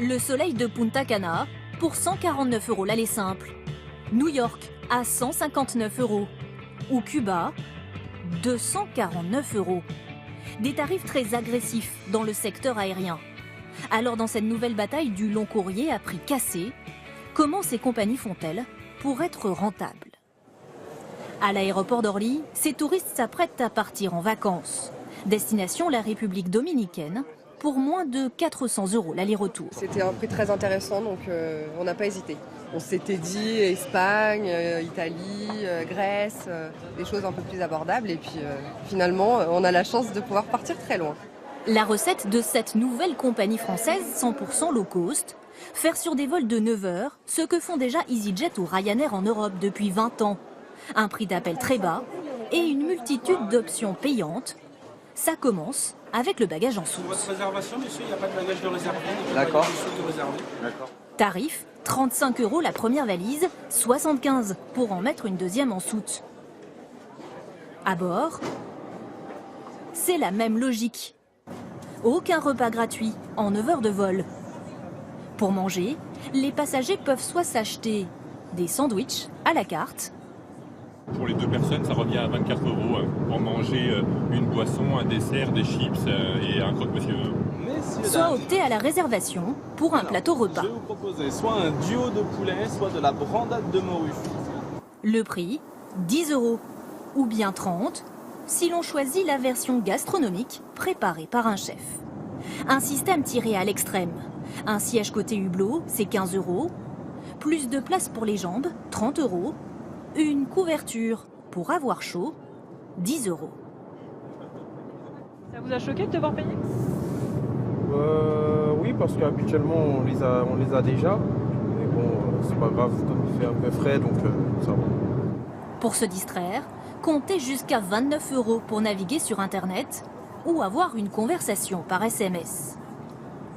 Le soleil de Punta Cana pour 149 € l'aller simple. New York à 159 €. Ou Cuba, 249 €. Des tarifs très agressifs dans le secteur aérien. Alors dans cette nouvelle bataille du long courrier à prix cassé, comment ces compagnies font-elles pour être rentables? À l'aéroport d'Orly, ces touristes s'apprêtent à partir en vacances. Destination la République dominicaine pour moins de 400 € l'aller-retour. C'était un prix très intéressant, donc on n'a pas hésité. On s'était dit Espagne, Italie, Grèce, des choses un peu plus abordables. Et puis finalement, on a la chance de pouvoir partir très loin. La recette de cette nouvelle compagnie française 100% low cost, faire sur des vols de 9 heures ce que font déjà EasyJet ou Ryanair en Europe depuis 20 ans. Un prix d'appel très bas et une multitude d'options payantes. Ça commence avec le bagage en soute. Votre réservation, monsieur, il n'y a pas de bagage de réservé. D'accord. D'accord. Tarif, 35 € la première valise, 75 pour en mettre une deuxième en soute. À bord, c'est la même logique. Aucun repas gratuit en 9 heures de vol. Pour manger, les passagers peuvent soit s'acheter des sandwichs à la carte. Pour les 2 personnes, ça revient à 24 € pour manger une boisson, un dessert, des chips et un croque-monsieur. Soit opter à la réservation pour un plateau repas. Je vais vous proposer soit un duo de poulet, soit de la brandade de morue. Le prix, 10 € ou bien 30 si l'on choisit la version gastronomique préparée par un chef. Un système tiré à l'extrême. Un siège côté hublot, c'est 15 €. Plus de place pour les jambes, 30 €. Une couverture pour avoir chaud, 10 €. Ça vous a choqué de devoir payer? Oui, parce qu'habituellement on les a déjà. Mais bon, c'est pas grave, ça me fait un peu frais, donc ça va. Pour se distraire, comptez jusqu'à 29 € pour naviguer sur Internet ou avoir une conversation par SMS.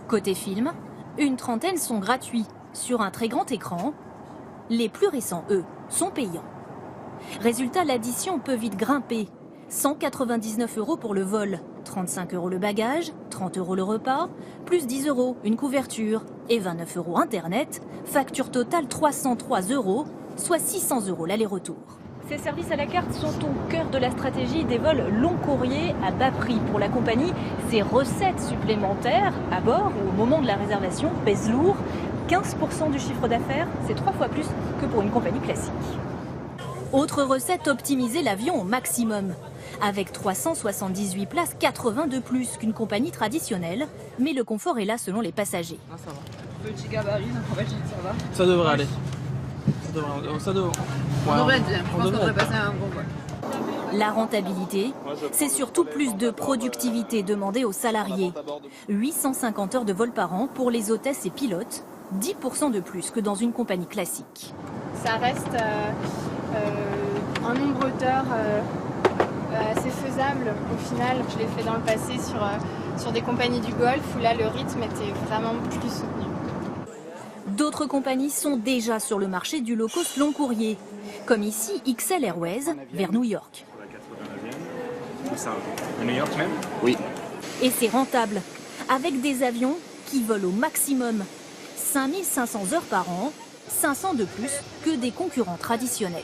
Côté film, une trentaine sont gratuits sur un très grand écran. Les plus récents, eux, sont payants. Résultat, l'addition peut vite grimper. 199 € pour le vol, 35 € le bagage, 30 € le repas, plus 10 € une couverture et 29 € Internet. Facture totale 303 €, soit 600 € l'aller-retour. Ces services à la carte sont au cœur de la stratégie des vols long courrier à bas prix pour la compagnie. Ces recettes supplémentaires à bord ou au moment de la réservation pèsent lourd. 15% du chiffre d'affaires, c'est 3 fois plus que pour une compagnie classique. Autre recette, optimiser l'avion au maximum. Avec 378 places, 80 de plus qu'une compagnie traditionnelle, mais le confort est là selon les passagers. Ah, ça va. Petit gabarit, en fait, ça va. Ça devrait aller. On devrait être bien. Je pense qu'on devrait passer un bon vol. La rentabilité, c'est surtout plus de productivité demandée aux salariés. 850 heures de vol par an pour les hôtesses et pilotes, 10% de plus que dans une compagnie classique. Ça reste un nombre d'heures assez faisable au final. Je l'ai fait dans le passé sur des compagnies du Golfe où là le rythme était vraiment plus soutenu. D'autres compagnies sont déjà sur le marché du low cost long courrier, comme ici XL Airways vers New York. À New York même? Oui. Et c'est rentable, avec des avions qui volent au maximum. 5500 heures par an, 500 de plus que des concurrents traditionnels.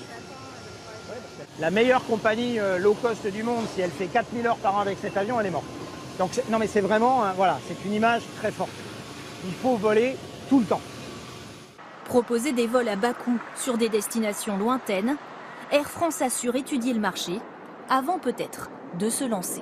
La meilleure compagnie low cost du monde, si elle fait 4000 heures par an avec cet avion, elle est morte. Donc non mais c'est vraiment, voilà, c'est une image très forte. Il faut voler tout le temps. Proposer des vols à bas coût sur des destinations lointaines, Air France assure étudier le marché avant peut-être de se lancer.